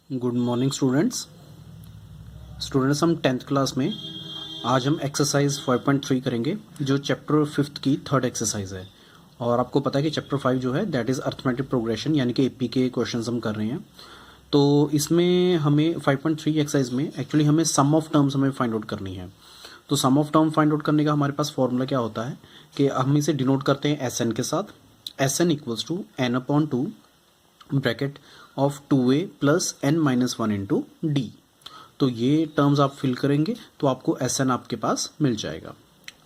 Good morning students. हम 10th class में आज हम एक्सरसाइज 5.3 करेंगे जो चैप्टर 5th की थर्ड एक्सरसाइज है। और आपको पता है कि चैप्टर 5 जो है दैट इज़ अर्थमेटिक प्रोग्रेशन यानी कि एपी के क्वेश्चंस हम कर रहे हैं। तो इसमें हमें 5.3 एक्सरसाइज में एक्चुअली हमें सम ऑफ टर्म्स हमें फाइंड आउट करनी है। तो सम ऑफ टर्म फाइंड आउट करने का हमारे पास फॉर्मूला क्या होता है कि हम इसे डिनोट करते हैं एस एन के साथ। S N equals to N upon two bracket of 2a plus n minus one into D. तो ये टर्म्स आप फिल करेंगे तो आपको एस एन आपके पास मिल जाएगा।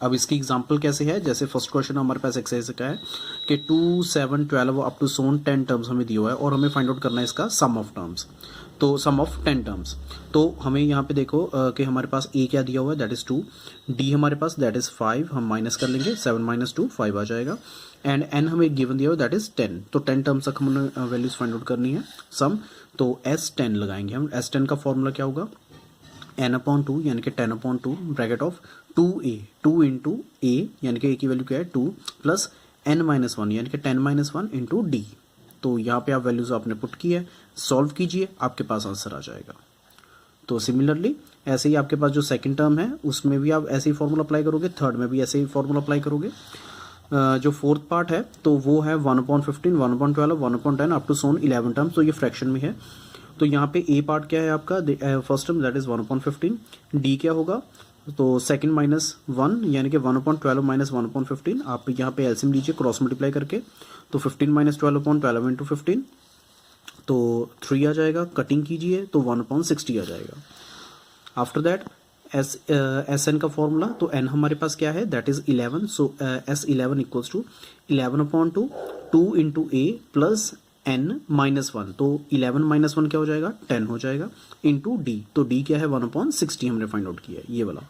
अब इसकी एग्जांपल कैसे है, जैसे फर्स्ट क्वेश्चन हमारे पास एक्सरसाइज का है कि 2, 7, 12 अप टू 10 टर्म्स हमें दिया हुआ है और हमें फाइंड आउट करना है इसका सम ऑफ टर्म्स। तो सम ऑफ 10 टर्म्स, तो हमें यहाँ पे देखो कि हमारे पास ए क्या दिया हुआ है दैट इज 2, डी हमारे पास दैट इज 5, हम माइनस कर लेंगे 7 माइनस 2 5 आ जाएगा, एंड एन हमें गिवन दिया हुआ दैट इज 10। तो 10 टर्म्स तक हमने वैल्यूज फाइंड आउट करनी है सम। तो S10 लगाएंगे हम। S10 का फॉर्मूला क्या होगा, n अपॉन टू यानी कि 10 upon two bracket of 2a 2 into a यानी कि a की वैल्यू क्या है 2 प्लस n माइनस वन यानी कि 10 माइनस वन इंटू डी। तो यहाँ पे आप वैल्यूज आपने पुट की है, सॉल्व कीजिए, आपके पास आंसर आ जाएगा। तो सिमिलरली ऐसे ही आपके पास जो सेकंड टर्म है उसमें भी आप ऐसे ही फॉर्मूला अप्लाई करोगे, थर्ड में भी ऐसे ही फॉर्मूला अप्लाई करोगे। जो फोर्थ पार्ट है तो वो है 1/15 1/12 1/10 अप टू 11 टर्म्स, तो ये फ्रैक्शन में है। तो यहाँ पे ए पार्ट क्या है आपका, first term that is 1/15, D क्या होगा तो सेकंड माइनस वन यानी कि 1/12 माइनस 1/15। आप यहाँ पे एलसीएम लीजिए क्रॉस मल्टीप्लाई करके, तो 15 माइनस 12/12 इंटू 15 तो 3 आ जाएगा, कटिंग कीजिए तो 1/60 आ जाएगा। आफ्टर दैट एस एन का फॉर्मूला, तो एन हमारे पास क्या है that is 11, so S 11 equals to 11/2 2 into A plus N minus one, तो 11 माइनस वन क्या हो जाएगा 10 हो जाएगा, इंटू डी। तो डी क्या है 1/60 हमने फाइंड आउट किया है, ये वाला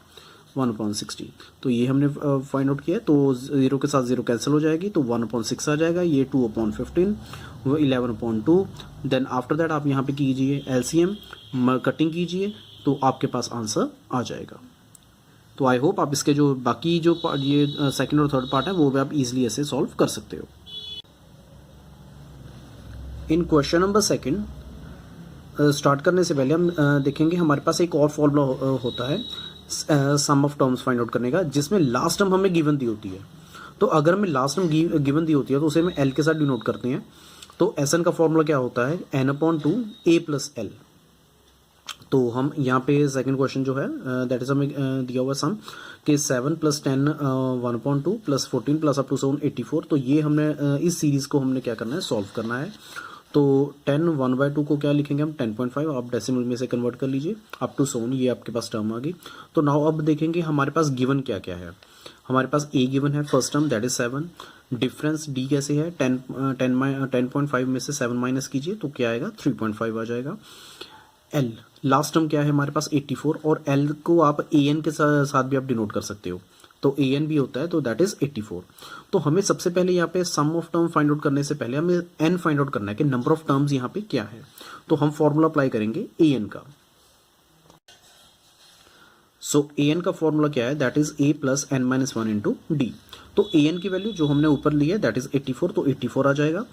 1/60। तो ये हमने फाइंड आउट किया है, तो जीरो के साथ जीरो कैंसिल हो जाएगी, तो 1/6 आ जाएगा, ये 2/15 वो 11/2। देन आफ्टर दैट आप यहाँ पे कीजिए एलसीएम, कटिंग कीजिए तो आपके पास आंसर आ जाएगा। तो आई होप आप इसके जो बाकी जो ये सेकंड और थर्ड पार्ट है वो भी आप इजीली ऐसे सॉल्व कर सकते हो। इन क्वेश्चन नंबर सेकंड स्टार्ट करने से पहले हम देखेंगे हमारे पास एक और फॉर्मूला होता है sum of terms find out करने का, जिसमें लास्ट टर्म हमें गिवन दी होती है। तो अगर हमें लास्ट टर्म गिवन दी होती है तो उसे हम एल के साथ डिनोट करते हैं। तो एस एन का फॉर्मूला क्या होता है n/2 a प्लस एल। तो हम यहाँ पे सेकंड क्वेश्चन जो है दैट इज हमें दिया हुआ सम कि 7 plus 10 1/2 plus 14 plus up to 7 84। तो ये हमने इस सीरीज को हमने क्या करना है सॉल्व करना है। तो 10 1/2 को क्या लिखेंगे हम 10.5, आप डेसिमल में से कन्वर्ट कर लीजिए अप टू 7, ये आपके पास टर्म आ गई। तो नाउ अब देखेंगे हमारे पास गिवन क्या क्या है। हमारे पास ए गिवन है first term that is 7, difference D कैसे है 10.5 में से 7 माइनस कीजिए तो क्या आएगा 3.5 आ जाएगा। एल लास्ट टर्म क्या है हमारे पास 84, और एल को आप ए एन के साथ भी आप डिनोट कर सकते हो, तो ए एन भी होता है तो दैट इज 84। तो हमें सबसे पहले यहाँ पे सम ऑफ टर्म फाइंड आउट करने से पहले हमें एन फाइंड आउट करना है कि नंबर ऑफ टर्म्स यहाँ पे क्या है। तो हम फॉर्मूला अप्लाई करेंगे ए एन का। सो ए एन का फॉर्मूला क्या है that is A plus N minus one into D. तो ए एन की वैल्यू जो हमने ऊपर ली है दैट इज 84, तो 84 आ जाएगा।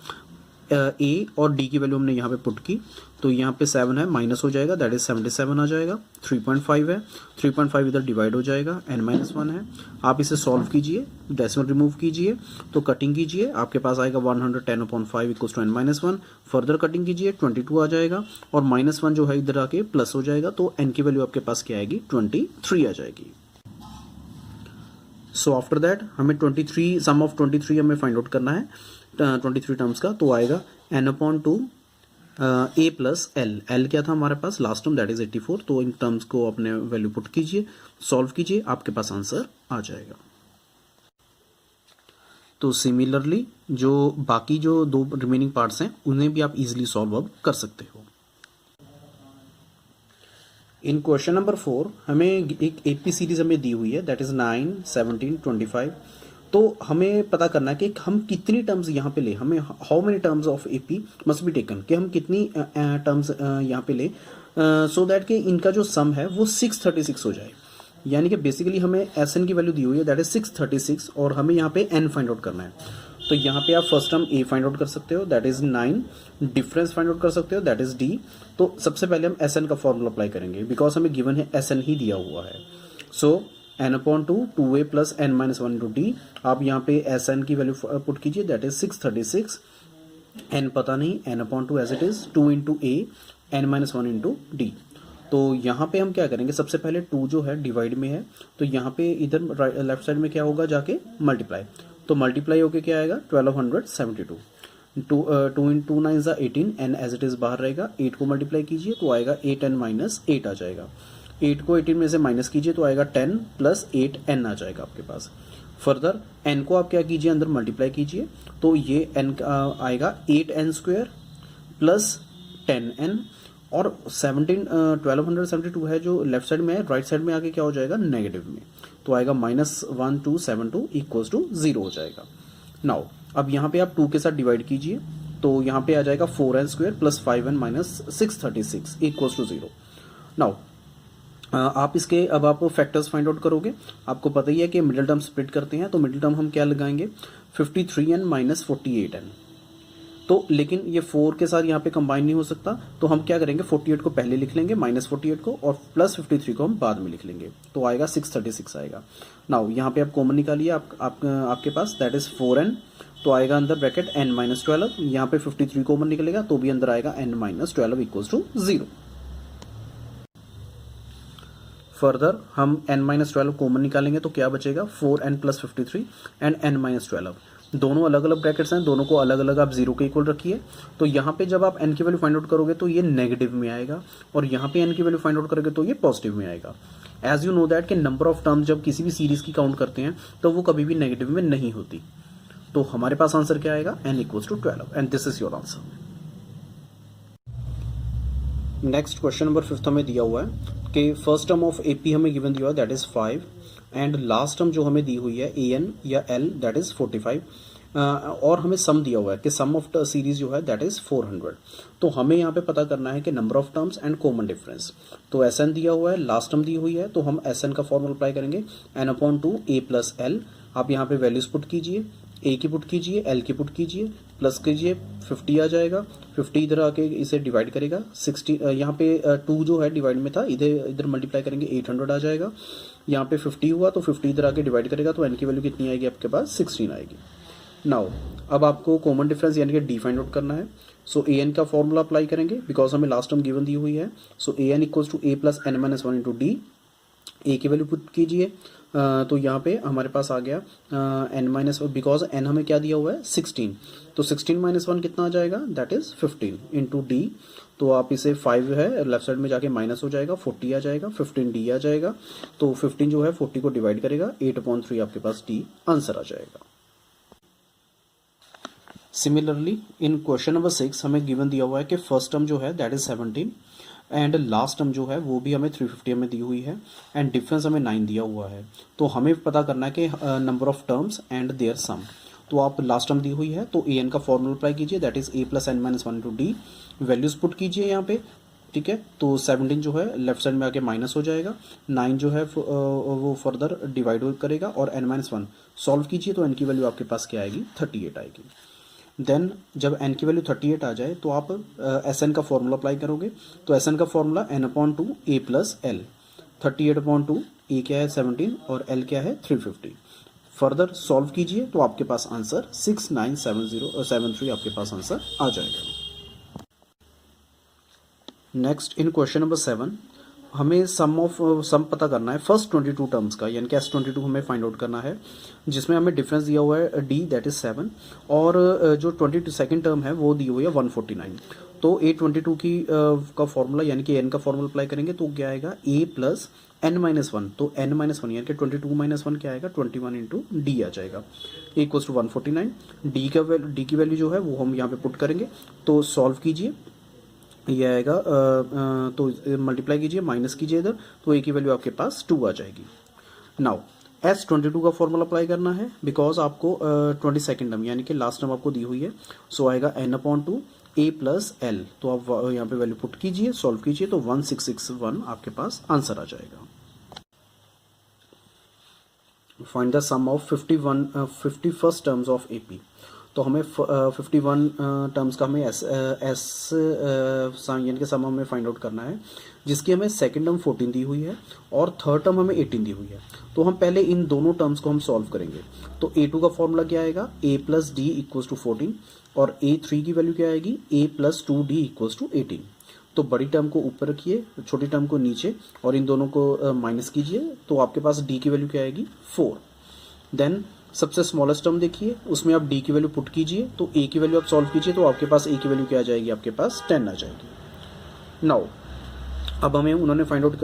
ए और डी की वैल्यू हमने यहाँ पे पुट की, तो यहाँ पे 7 है माइनस हो जाएगा दैट इज 77 आ जाएगा। 3.5 है, 3.5 इधर डिवाइड हो जाएगा, n माइनस वन है। आप इसे सॉल्व कीजिए, डेसिमल रिमूव कीजिए तो कटिंग कीजिए, आपके पास आएगा 110/5 equals to n minus one. Further cutting कीजिए 22 आ जाएगा, और माइनस वन जो है इधर आके प्लस हो जाएगा, तो n की वैल्यू आपके पास क्या आएगी 23 आ जाएगी। सो आफ्टर दैट हमें 23 सम ऑफ 23 हमें फाइंड आउट करना है 23 टर्म्स का। तो आएगा n/2 a plus L. L क्या था हमारे पास लास्ट टर्म दैट इज 84, तो इन टर्म्स को अपने वैल्यू पुट कीजिए, सॉल्व कीजिए, आपके पास आंसर आ जाएगा। तो सिमिलरली जो बाकी जो दो रिमेनिंग पार्ट्स हैं उन्हें भी आप इजीली सॉल्व अब कर सकते हो। इन क्वेश्चन नंबर 4 हमें एक एपी सीरीज हमें दी हुई है दैट इज 9 17 25। तो हमें पता करना है कि हम कितनी टर्म्स यहाँ पे ले, हमें how many terms of AP must be taken, कि हम कितनी टर्म्स यहाँ पे ले सो दैट कि इनका जो सम है वो 636 हो जाए। यानी कि बेसिकली हमें एस एन की वैल्यू दी हुई है दैट इज 636, और हमें यहाँ पे एन फाइंड आउट करना है। तो यहाँ पे आप फर्स्ट टर्म ए फाइंड आउट कर सकते हो, that is 9, difference find out कर सकते हो, दैट इज डी। तो सबसे पहले हम एस एन का फॉर्मूला अप्लाई करेंगे, बिकॉज हमें गिवन है एस एन ही दिया हुआ है। So n upon two a plus N minus one into d. आप यहाँ पे एस एन की वैल्यू पुट कीजिए, दैट इज 636। एन पता नहीं, n upon two as it is 2 into a n minus one into D. तो यहाँ पे हम क्या करेंगे, सबसे पहले 2 जो है डिवाइड में है, तो यहाँ पे इधर लेफ्ट साइड में क्या होगा, जाके मल्टीप्लाई। तो मल्टीप्लाई होके क्या आएगा 1272। 2 इन 2 9 18, एन एज इट इज बाहर रहेगा। 8 को मल्टीप्लाई कीजिए तो आएगा 8 एन माइनस 8 आ जाएगा। 8 को 18 में से माइनस कीजिए तो आएगा 10 प्लस 8 एन आ जाएगा आपके पास। फर्दर एन को आप क्या कीजिए, अंदर मल्टीप्लाई कीजिए, तो ये एन आएगा 8 एन स्क्वायर प्लस 10 एन, और 1272 है जो लेफ्ट साइड में है, राइट साइड में आके क्या हो जाएगा नेगेटिव में, तो आएगा -1272 इक्वल्स टू 0 हो जाएगा। नाउ अब यहाँ पे आप 2 के साथ डिवाइड कीजिए, तो यहाँ पे आ जाएगा 4n square plus 5n minus 636 equals to 0। Now आप इसके अब आप फैक्टर्स फाइंड आउट करोगे। आपको पता ही है कि मिडिल टर्म स्प्लिट करते हैं, तो मिडिल टर्म हम क्या लगाएंगे, 53n माइनस 48n। तो लेकिन ये 4 के साथ यहाँ पे कंबाइन नहीं हो सकता, तो हम क्या करेंगे, 48 को पहले लिख लेंगे, -48 को, और प्लस 53 को हम बाद में लिख लेंगे, तो आएगा 636 आएगा। नाउ यहाँ पे आप कॉमन निकालिए, आपके पास दैट इज 4n, तो आएगा अंदर ब्रैकेट n माइनस 12। यहाँ पे 53 कॉमन निकलेगा तो भी अंदर आएगा n minus 12 equals to 0। Further हम n माइनस 12 कॉमन निकालेंगे तो क्या बचेगा, 4n plus 53 and n minus 12। दोनों अलग अलग ब्रैकेट्स हैं, दोनों को अलग अलग आप 0 के इक्वल रखिए। तो यहाँ पे जब आप n की वैल्यू फाइंड आउट करोगे तो ये नेगेटिव में आएगा, और यहाँ पे n की वैल्यू फाइंड आउट करोगे तो ये पॉजिटिव में आएगा। एज यू नो दैट कि नंबर ऑफ टर्म्स जब किसी भी सीरीज की काउंट करते हैं तो वो कभी भी नेगेटिव में नहीं होती। तो हमारे पास आंसर क्या आएगा, n equals to 12, and this is your answer. Next question number 5 हमें दिया हुआ है कि फर्स्ट टर्म ऑफ एपी हमें गिवन दिया हुआ है, that is 5, and last term जो हमें दी हुई है an या l, दैट इज 45, और हमें सम दिया हुआ है कि सम ऑफ सीरीज जो है दैट इज 400। तो हमें यहाँ पे पता करना है कि number of terms and common difference. तो एस एन दिया हुआ है, लास्ट टर्म दी हुई है, तो हम एस एन का फॉर्मूला अप्लाई करेंगे, N upon two a plus L. आप यहाँ पे वैल्यूज पुट कीजिए, ए की पुट कीजिए, एल की पुट कीजिए, प्लस कीजिए, 50 आ जाएगा। 50 इधर आके इसे डिवाइड करेगा, 60 यहाँ पे 2 जो है डिवाइड में था, इधर मल्टीप्लाई करेंगे 800 आ जाएगा। यहाँ पे 50 हुआ तो 50 इधर आके डिवाइड करेगा, तो एन की वैल्यू कितनी आएगी आपके पास, 16 आएगी। नाउ अब आपको कॉमन डिफरेंस यानी कि डी फाइंड आउट करना है। सो ए एन का फॉर्मूला अप्लाई करेंगे, बिकॉज हमें लास्ट टर्म गिवन दी हुई है। So a n equals to a plus N minus 1 into d. A की वैल्यू पुट कीजिए, तो यहाँ पे हमारे पास आ गया एन माइनस, बिकॉज एन हमें क्या दिया हुआ है 16, तो 16 माइनस 1 कितना आ जाएगा, दैट इज 15 इंटू डी। तो आप इसे 5 है लेफ्ट साइड में जाके माइनस हो जाएगा, 40 आ जाएगा, 15 डी आ जाएगा। तो 15 जो है 40 को डिवाइड करेगा, 8/3 आपके पास डी आंसर आ जाएगा। सिमिलरली इन क्वेश्चन नंबर 6 हमें गिवन दिया हुआ है कि फर्स्ट टर्म जो है that is 17, and last term जो है वो भी हमें 350 में दी हुई है, एंड डिफरेंस हमें 9 दिया हुआ है। तो हमें पता करना है कि number of terms and their sum. तो आप लास्ट टर्म दी हुई है तो ए एन का फॉर्मूला अप्लाई कीजिए, that is A plus N minus 1 into d. Values put कीजिए यहाँ पे, ठीक है। तो 17 जो है लेफ्ट साइड में आके माइनस हो जाएगा, 9 जो है वो फर्दर डिवाइड करेगा, और n माइनस 1 सॉल्व कीजिए तो n की वैल्यू आपके पास क्या आएगी, 38 आएगी। देन जब n की वैल्यू 38 आ जाए तो आप एस एन का फॉर्मूला अप्लाई करोगे। तो एस एन का formula n upon two a plus L. 38 upon two ए क्या है 17 और l क्या है 350। फर्दर सॉल्व कीजिए तो आपके पास आंसर 6973 आपके पास आंसर आ जाएगा। नेक्स्ट इन क्वेश्चन नंबर 7 हमें सम पता करना है फर्स्ट 22 टर्म्स का, यानी कि S22 हमें फाइंड आउट करना है, जिसमें हमें डिफरेंस दिया हुआ है D दैट इज 7, और जो 22nd टर्म है वो दी हुई है 149। तो A22 की का फॉर्मूला यानी कि n का फॉर्मूला अप्लाई करेंगे तो क्या आएगा a प्लस n माइनस 1। तो n माइनस 1 यानी कि 22 माइनस 1 क्या आएगा 21 इंटू डी आ जाएगा, इक्वल्स टू 149। डी की वैल्यू जो है वो हम यहाँ पे पुट करेंगे, तो सॉल्व कीजिए, ये आएगा तो मल्टीप्लाई कीजिए, माइनस कीजिए इधर, तो ए की वैल्यू आपके पास 2 आ जाएगी। नाउ S22 का फॉर्मूला अप्लाई करना है, बिकॉज आपको 22nd टर्म यानी कि लास्ट टर्म आपको दी हुई है। सो आएगा n upon two a plus L. तो आप यहाँ पे वैल्यू पुट कीजिए, सॉल्व कीजिए, तो 1661 आपके पास आंसर आ जाएगा। Find the sum of 51 51st terms of AP. तो हमें 51 टर्म्स का हमें एस यानी कि सम हमें फाइंड आउट करना है, जिसकी हमें सेकंड टर्म 14 दी हुई है और थर्ड टर्म हमें 18 दी हुई है। तो हम पहले इन दोनों टर्म्स को हम सॉल्व करेंगे। तो A2 का फॉर्मूला क्या आएगा, a plus d equals to 14 और A3 की वैल्यू क्या आएगी, a plus 2d equals to 18। तो बड़ी टर्म को ऊपर रखिए, छोटी टर्म को नीचे और इन दोनों को माइनस कीजिए, तो आपके पास d की वैल्यू क्या आएगी 4। देन सबसे स्मॉलेस्ट टर्म देखिए, उसमें आप d की वैल्यू पुट कीजिए, तो a की वैल्यू आप सॉल्व कीजिए, तो आपके पास a की वैल्यू क्या आ जाएगी, आपके पास 10 आ जाएगी। नाउ अब हमें उन्होंने फाइंड आउट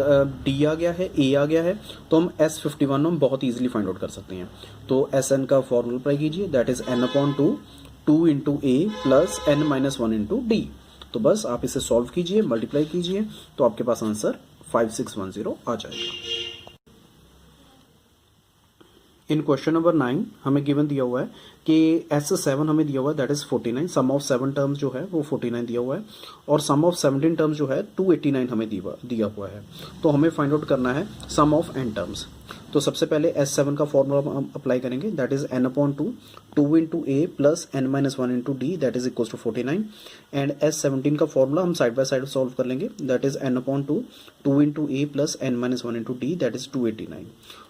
d आ गया है, a आ गया है, तो हम S51 हम बहुत ईजिली फाइंड आउट कर सकते हैं। तो Sn का फॉर्मूला अप्लाई कीजिए, that is n/2 2 into a plus n-1 into d। तो बस आप इसे सॉल्व कीजिए, मल्टीप्लाई कीजिए, तो आपके पास आंसर 5610 आ जाएगा। इन क्वेश्चन नंबर 9 हमें गिवन दिया हुआ है कि S7 हमें दिया हुआ है, that is 49। Sum of 7 terms जो है वो 49 दिया हुआ है और सम ऑफ 17 टर्म्स जो है 289 हमें दिया हुआ है। तो हमें फाइंड आउट करना है सम ऑफ n टर्म्स। तो सबसे पहले S7 का फॉर्मूला हम अप्लाई करेंगे, that is n/2 2 into a plus n-1 into d, that is equal to 49। And S17 का फॉर्मूला हम साइड बाय साइड सॉल्व कर लेंगे, that is n/2 2 into a plus n-1 into d, that is 289।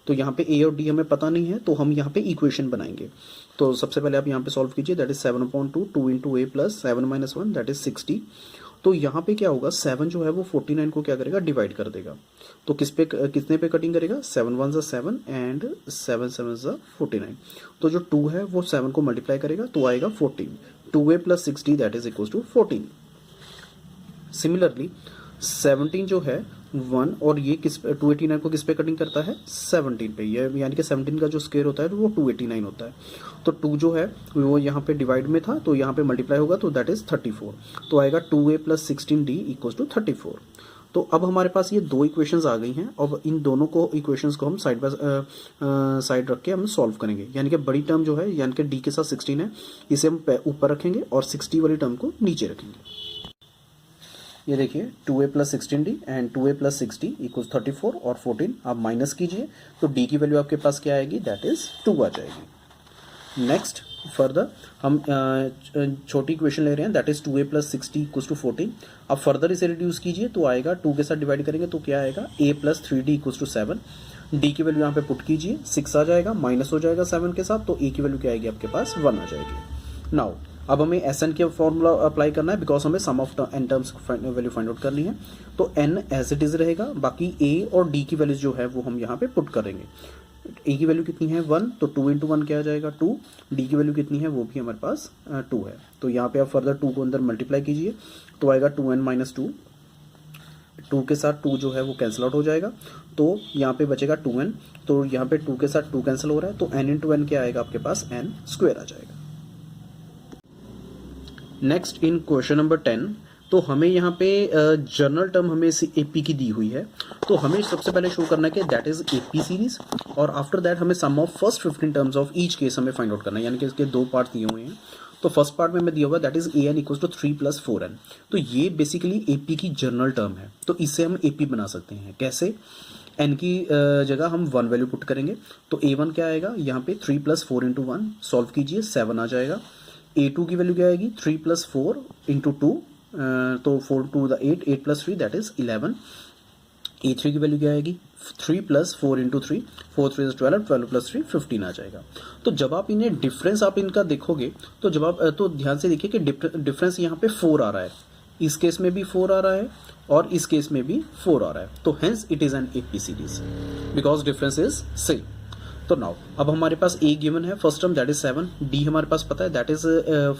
तो यहाँ पे a और d हमें पता नहीं है, तो हम यहाँ पे इक्वेशन बनाएंगे। तो सबसे पहले आप यहाँ पे सॉल्व कीजिए, that is 7/2 2 into a plus 7-1, that is 60। तो यहाँ पे क्या होगा, 7 जो है वो 49 को क्या करेगा, डिवाइड कर देगा। तो कितने पे कटिंग करेगा, 7 1 7 एंड 7 7 49। तो जो 2 है वो 7 को मल्टीप्लाई करेगा, तो आएगा 14। 2a plus 60 that is equal to 14। Similarly 17 जो है 1 और ये 289 को किस पे कटिंग करता है, 17 पे। ये यानी कि 17 का जो स्क्वायर होता है वो 289 होता है। तो 2 जो है वो यहाँ पे डिवाइड में था, तो यहाँ पे मल्टीप्लाई होगा, तो दैट इज 34। तो आएगा 2a plus 16d equals to 34। तो अब हमारे पास ये दो इक्वेशंस आ गई हैं। अब इन दोनों को इक्वेशंस को हम साइड बाय साइड रख के हम सॉल्व करेंगे। यानी कि बड़ी टर्म जो है यानी कि d के साथ 16 है, इसे हम ऊपर रखेंगे और 60 वाली टर्म को नीचे रखेंगे। ये देखिए 2a plus 16d and 2a plus 60 equals 34 और 14 आप माइनस कीजिए, तो d की वैल्यू आपके पास क्या आएगी, दैट इज 2 आ जाएगी। नेक्स्ट फर्दर हम छोटी इक्वेशन ले रहे हैं, that is 2a plus 60 equals to 14। अब फर्दर इसे रिड्यूस कीजिए, तो आएगा 2 के साथ डिवाइड करेंगे तो क्या आएगा, a plus 3d equals to 7। d की वैल्यू यहाँ पे पुट कीजिए, 6 आ जाएगा, माइनस हो जाएगा 7 के साथ, तो a की वैल्यू क्या आएगी आपके पास 1 आ जाएगी। नाउ अब हमें Sn के फॉर्मूला अप्लाई करना है, बिकॉज हमें sum of n terms value find out करनी है। तो n एज इट इज रहेगा, बाकी a और d की वैल्यूज जो है वो हम यहाँ पे पुट करेंगे। a की वैल्यू कितनी है 1, तो 2 इंटू 1 क्या आ जाएगा 2। d की वैल्यू कितनी है वो भी हमारे पास 2 है। तो यहाँ पे आप फर्दर 2 को अंदर मल्टीप्लाई कीजिए, तो आएगा 2n माइनस 2। 2 के साथ 2 जो है वो कैंसिल आउट हो जाएगा, तो यहाँ पे बचेगा 2n। तो यहाँ पे 2 के साथ 2 कैंसिल हो रहा है, तो n इंटू n क्या आएगा आपके पास, n स्क्वायर आ जाएगा। नेक्स्ट इन क्वेश्चन नंबर 10, तो हमें यहाँ पे जनरल टर्म हमें एपी की दी हुई है। तो हमें सबसे पहले शो करना है कि दैट इज एपी सीरीज, और आफ्टर दैट हमें sum of first 15 terms of each case हमें फाइंड आउट करना है। यानी कि इसके दो पार्ट दिए हुए हैं। तो फर्स्ट पार्ट में हमें दिया हुआ that is an equals to 3 plus 4n। तो ये बेसिकली एपी की जनरल टर्म है, तो इससे हम एपी बना सकते हैं। कैसे, n की जगह हम 1 वैल्यू पुट करेंगे, तो a1 क्या आएगा, यहाँ पे 3 प्लस 4 इंटू 1 सॉल्व कीजिए, 7 आ जाएगा। a2 की वैल्यू क्या आएगी, 3 प्लस 4 इंटू 2, तो 4 to the 8, 8 plus 3 that is 11। a3 की वैल्यू क्या आएगी, 3 प्लस 4 इंटू 3, 4 3 इज 12, 12 प्लस 3 15 आ जाएगा। तो जब आप इन्हें डिफरेंस आप इनका देखोगे, तो जब आप तो ध्यान से देखिए कि डिफरेंस यहाँ पे 4 आ रहा है, इस केस में भी 4 आ रहा है और इस केस में भी 4 आ रहा है। तो hence it is an AP series because difference is same. तो नाउ अब हमारे पास a गिवन है first term that is 7, d हमारे पास पता है दैट इज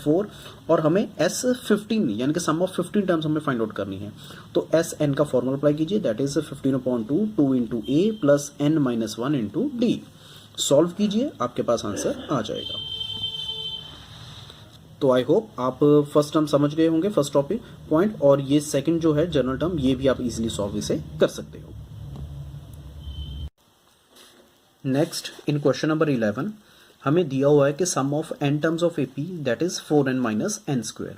4, और हमें S15 यानी कि सम ऑफ 15 टर्म्स हमें फाइंड आउट करनी है। तो Sn का फॉर्मूला अप्लाई कीजिए, that is 15/2 2 into a plus n-1 into d। Solve कीजिए, आपके पास आंसर आ जाएगा। तो आई होप आप फर्स्ट टर्म समझ गए होंगे, फर्स्ट टॉपिक पॉइंट, और ये सेकंड जो है जनरल टर्म, ये भी आप इजीली सॉल्व इसे कर सकते हो। नेक्स्ट इन क्वेश्चन नंबर 11 हमें दिया हुआ है कि sum of n terms of AP that is 4n minus n square.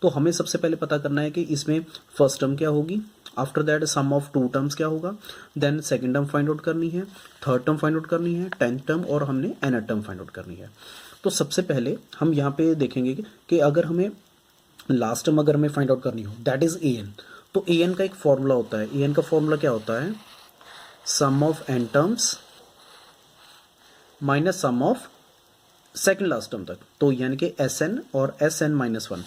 तो हमें सबसे पहले पता करना है कि इसमें फर्स्ट टर्म क्या होगी, after that sum of 2 terms क्या होगा, then second term find out करनी है, थर्ड टर्म फाइंड आउट करनी है, 10th टर्म, और हमने nth टर्म फाइंड आउट करनी है। तो सबसे पहले हम यहाँ पे देखेंगे कि अगर हमें लास्ट टर्म अगर हमें फाइंड आउट करनी हो, दैट इज ए एन, तो ए एन का एक फॉर्मूला होता है। ए एन का फॉर्मूला क्या होता है? Sum of n terms minus sum of second last term तक, तो यानी कि एस एन और s n minus one.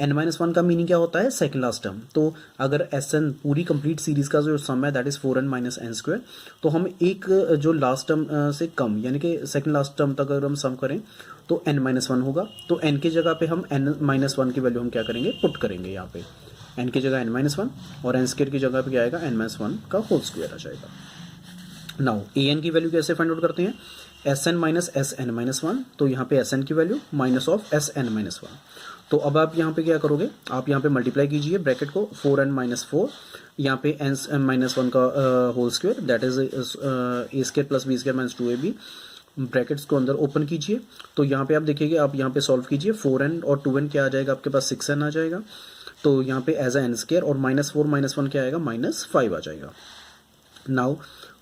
N minus one का मीनिंग क्या होता है? Second last term. तो अगर एस एन पूरी कंप्लीट सीरीज का जो सम है that is 4n minus n square, तो हम एक जो लास्ट टर्म से कम यानी कि सेकेंड लास्ट टर्म तक अगर हम सम करें तो n माइनस वन होगा। तो n की जगह पे हम n माइनस वन की वैल्यू हम क्या करेंगे? पुट करेंगे यहाँ पे। n की जगह n माइनस वन और n स्क्वायर की जगह पे क्या आएगा? n माइनस वन का होल स्क्वायर आ जाएगा। नाउ ए एन की वैल्यू कैसे फाइंड आउट करते हैं? S n minus s n minus one, तो यहाँ पे एस एन की वैल्यू minus of s n minus one. तो अब आप यहाँ पे क्या करोगे? आप यहाँ पे मल्टीप्लाई कीजिए ब्रैकेट को, 4n माइनस फोर, यहाँ पे एन माइनस वन का whole square that is a square plus b square minus 2ab, brackets को अंदर ओपन कीजिए। तो यहाँ पे आप देखिए, आप यहाँ पे सॉल्व कीजिए, 4n और 2n क्या आ जाएगा आपके पास? 6n आ जाएगा। तो यहाँ पे एज ए एन स्क्वायर और माइनस फोर माइनस वन क्या आएगा? माइनस 5 आ जाएगा। नाउ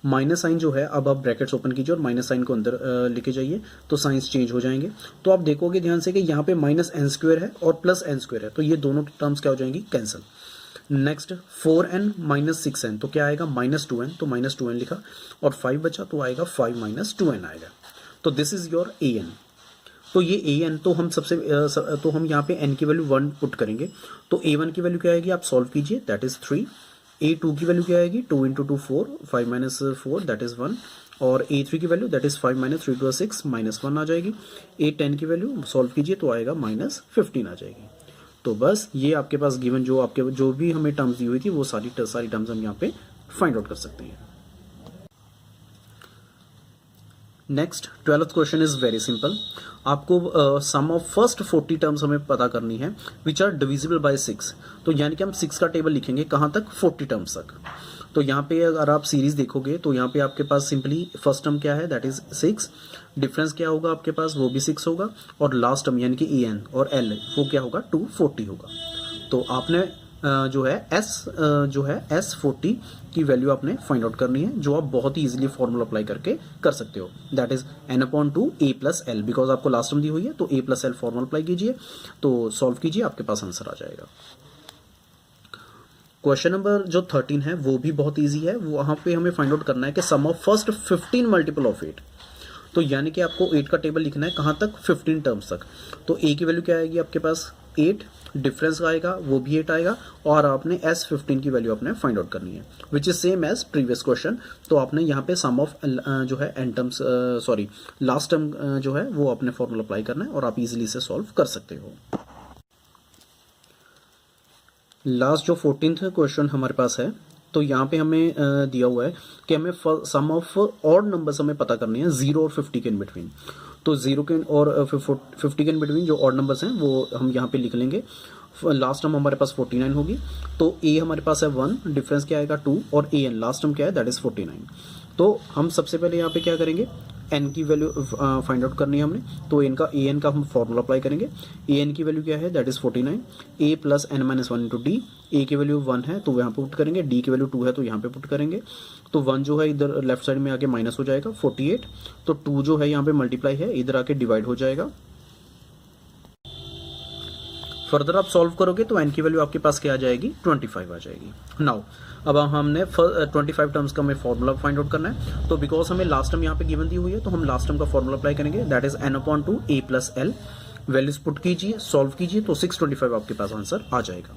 माइनस साइन जो है, अब आप ब्रैकेट्स ओपन कीजिए और माइनस साइन को अंदर लेके जाइए, तो साइंस चेंज हो जाएंगे। तो आप देखोगे ध्यान से कि यहाँ पे माइनस एन स्क्वायर है और प्लस एन स्क्वायर है, तो ये दोनों टर्म्स क्या हो जाएंगी? Cancel. Next 4n minus 6n, तो क्या आएगा? माइनस 2n, तो माइनस 2n लिखा और 5 बचा, तो आएगा 5 माइनस 2n आएगा। तो this is your a n. तो ये ए एन, तो हम तो हम यहाँ पे n की वैल्यू 1 पुट करेंगे, तो a1 की वैल्यू क्या आएगी? आप सॉल्व कीजिए, दैट इज 3। a2 की वैल्यू क्या आएगी? 2 इंटू 2 4, 5 माइनस 4 दैट इज 1, और a3 की वैल्यू that is 5 minus 3 to 6 minus 1 आ जाएगी। a10 की वैल्यू सॉल्व कीजिए तो आएगा माइनस 15 आ जाएगी। तो बस ये आपके पास गिवन जो भी हमें टर्म्स दी हुई थी वो सारी टर्म्स हम यहाँ पे फाइंड आउट कर सकते हैं। Next 12th question is very simple. आपको सम ऑफ फर्स्ट 40 टर्म्स हमें पता करनी है विच आर डिविजिबल बाय 6। तो यानी कि हम 6 का टेबल लिखेंगे कहाँ तक? 40 टर्म्स तक। तो यहाँ पे अगर आप सीरीज देखोगे तो यहाँ पे आपके पास सिंपली फर्स्ट टर्म क्या है? That is 6। डिफरेंस क्या होगा आपके पास? वो भी 6 होगा, और लास्ट टर्म यानी कि ए एन और एल वो क्या होगा? 240 होगा। तो आपने जो है S40 की वैल्यू आपने फाइंड आउट करनी है, जो आप बहुत ही इजीली फॉर्मूला अप्लाई करके कर सकते हो। That is n/2 a plus L, because आपको लास्ट टर्म दी हुई है, तो a plus L formula apply कीजिए, तो सॉल्व कीजिए, आपके पास आंसर आ जाएगा। क्वेश्चन नंबर जो 13 है वो भी बहुत ईजी है। वहां पे हमें फाइंड आउट करना है कि sum of first 15 multiple of 8। तो यानी कि आपको 8 का टेबल लिखना है कहाँ तक? 15 टर्म्स तक। तो a की वैल्यू क्या आएगी आपके पास? 8, डिफरेंस आएगा वो भी 8 आएगा, और आपने S15 की वैल्यू आपने फाइंड आउट करनी है, which is same as previous question. तो आपने यहाँ पे सम ऑफ जो है एन टर्म्स लास्ट टर्म जो है वो अपने फॉर्मूला अप्लाई करना है, और आप इजीली से सॉल्व कर सकते हो। लास्ट जो 14th क्वेश्चन हमारे पास है, तो यहाँ पे हमें दिया हुआ है कि हमें सम ऑफ ऑड नंबर्स हमें पता करनी है 0 और 50 के इन बिटवीन। तो 0 के और 50 के इन बिटवीन जो ऑड नंबर्स हैं वो हम यहाँ पे लिख लेंगे। लास्ट टर्म हमारे पास 49 होगी, तो a हमारे पास है 1, डिफरेंस क्या आएगा 2, और a n लास्ट टर्म क्या है? That is 49। तो हम सबसे पहले यहाँ पे क्या करेंगे? n की वैल्यू फाइंड आउट करनी है हमने, तो a n का हम फॉर्मूला अप्लाई करेंगे। a n की वैल्यू क्या है? That is 49। a plus n minus 1 into D. a की वैल्यू 1 है तो यहाँ पे पुट करेंगे, d की वैल्यू 2 है तो यहाँ पे पुट करेंगे। तो 1 जो है इधर लेफ्ट साइड में आके माइनस हो जाएगा 48, तो 2 जो है यहाँ पे मल्टीप्लाई है, इधर आके डिवाइड हो जाएगा। फर्दर आप सॉल्व करोगे तो n की वैल्यू आपके पास क्या आ जाएगी? 25 आ जाएगी। नाउ अब हमने 25 टर्म्स का हमें फॉर्मूला फाइंड आउट करना है, तो बिकॉज हमें लास्ट टर्म यहाँ पे गिवन दी हुई है तो हम लास्ट टर्म का फॉर्मूला अप्लाई करेंगे, that is n/2 a plus L. Values put कीजिए, सॉल्व कीजिए, तो 625 आपके पास आंसर आ जाएगा।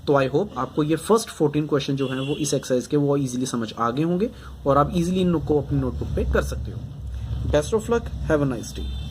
तो आई होप आपको ये फर्स्ट 14 क्वेश्चन जो हैं वो इस एक्सरसाइज के वो इजीली समझ आ गए होंगे, और आप इजीली इनको अपनी नोटबुक पे कर सकते हो। Best of luck, have a nice day.